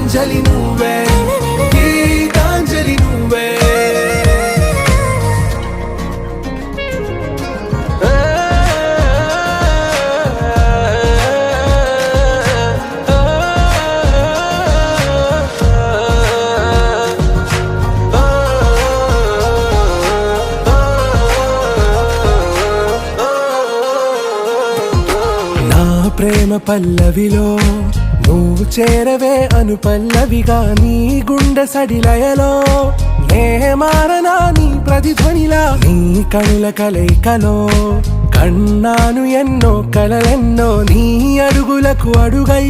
అంజలి నువ్వే, గీతాంజలి నువ్వే. ప్రేమ పల్లవిలో నువ్వు చేరవే అను పల్లవిగా, నీ గుండె సడిలయలో నే మారనా నీ ప్రతిధ్వనిలా. నీ కనుల కలయికలో కన్నాను ఎన్నో కలలెన్నో, నీ అడుగులకు అడుగై